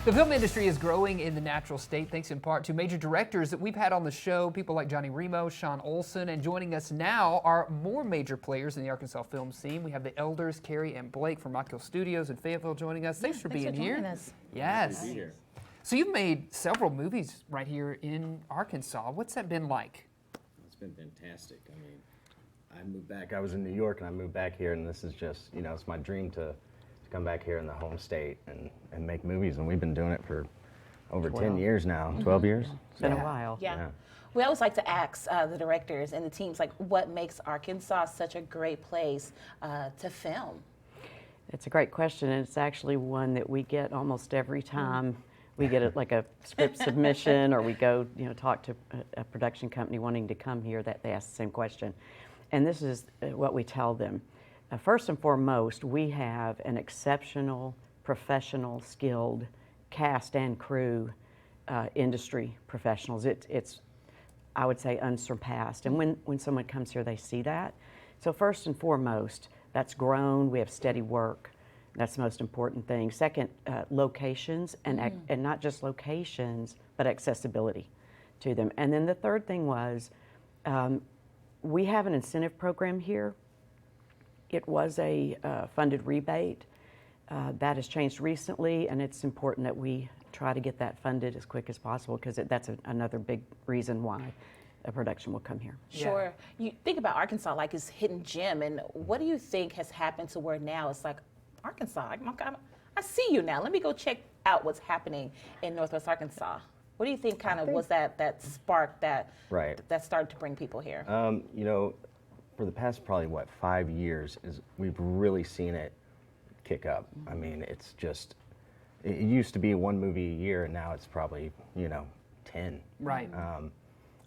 The film industry is growing in the natural state thanks in part to major directors that we've had on the show, people like Johnny Remo, Sean Olsen, and joining us now are more major players in the Arkansas film scene. We have the elders, Carrie and Blake from Rock Hill Studios in Fayetteville joining us. Thanks for being here. Us. Yes. Be here. So you've made several movies right here in Arkansas. What's that been like? It's been fantastic. I mean, I moved back. I was in New York and I moved back here, and this is just, you know, it's my dream to come back here in the home state and make movies. And we've been doing it for over 10 years now, 12 years. It's been a while. Yeah. We always like to ask the directors and the teams, like, what makes Arkansas such a great place to film? It's a great question, and it's actually one that we get almost every time we get like a script submission, or we go, talk to a production company wanting to come here. That they ask the same question, and this is what we tell them. First and foremost, we have an exceptional, professional, skilled cast and crew, industry professionals. It's, I would say, unsurpassed. And when someone comes here, they see that. So first and foremost, that's grown. We have steady work. That's the most important thing. Second, locations, and not just locations, but accessibility to them. And then the third thing was, we have an incentive program here. It was a funded rebate. That has changed recently, and it's important that we try to get that funded as quick as possible, because that's another big reason why a production will come here. Sure. You think about Arkansas like it's hidden gem, and what do you think has happened to where now it's like, Arkansas, I see you now. Let me go check out what's happening in Northwest Arkansas. What do you think kind of was that spark that started to bring people here? For the past probably 5 years, we've really seen it kick up. I mean, it's just, it used to be one movie a year, and now it's probably 10. Right.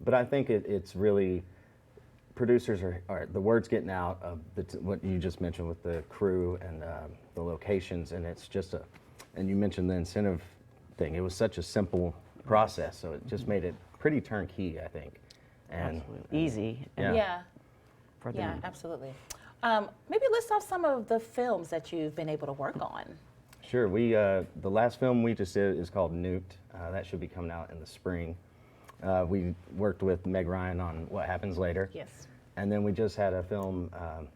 But I think it's really, producers are the word's getting out of what you just mentioned with the crew and the locations, and it's just and you mentioned the incentive thing. It was such a simple process, so it just made it pretty turnkey, I think. And easy. Yeah. For them. Yeah, absolutely. Maybe list off some of the films that you've been able to work on. Sure. We the last film we just did is called Nuked. That should be coming out in the spring. We worked with Meg Ryan on What Happens Later. Yes. And then we just had a film,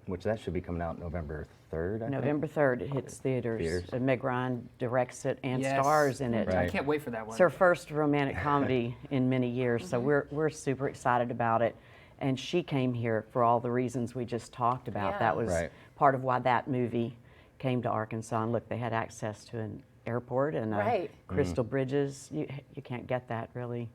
which that should be coming out November 3rd, I November 3rd, it hits theaters. Meg Ryan directs it and stars in it. Right. I can't wait for that one. It's her first romantic comedy in many years, so we're super excited about it. And she came here for all the reasons we just talked about. Yeah. That was part of why that movie came to Arkansas. And look, they had access to an airport and Crystal Bridges. You can't get that really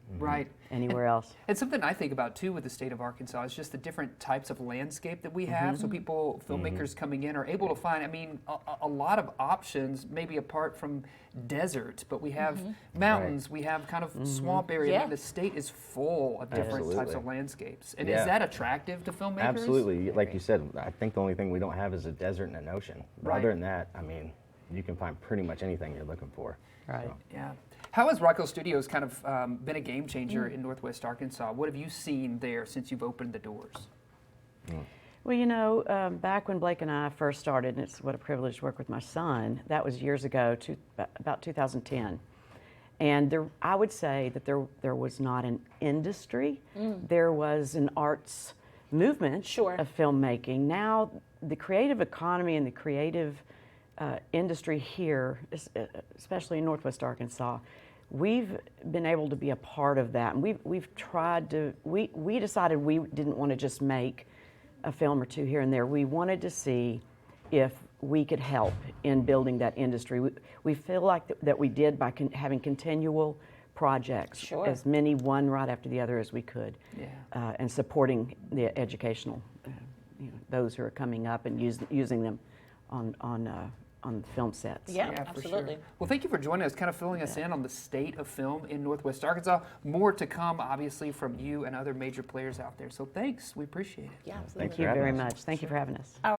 anywhere else. And something I think about too with the state of Arkansas is just the different types of landscape that we have. So people, filmmakers coming in, are able to find, I mean, a lot of options, maybe apart from desert, but we have mountains, we have kind of swamp area. I mean, the state is full of different types of landscapes. And is that attractive to filmmakers? Absolutely. Like you said, I think the only thing we don't have is a desert and an ocean. But other than that, I mean, you can find pretty much anything you're looking for. Right. So. Yeah. How has Rock Hill Studios kind of been a game changer in Northwest Arkansas? What have you seen there since you've opened the doors? Well, back when Blake and I first started, and it's what a privilege to work with my son, that was years ago, about 2010. And I would say that there was not an industry. There was an arts movement of filmmaking. Now, the creative economy and the creative industry here, especially in Northwest Arkansas, we've been able to be a part of that, and we've tried to. We decided we didn't want to just make a film or two here and there. We wanted to see if we could help in building that industry. We feel like that we did by having continual projects, as many one right after the other as we could, and supporting the educational, those who are coming up and using them on film sets. Yeah, for absolutely. sure. Well, thank you for joining us, kind of filling us in on the state of film in Northwest Arkansas. More to come, obviously, from you and other major players out there. So thanks. We appreciate it. Yeah, absolutely. Thank you very much. Thank you for having us.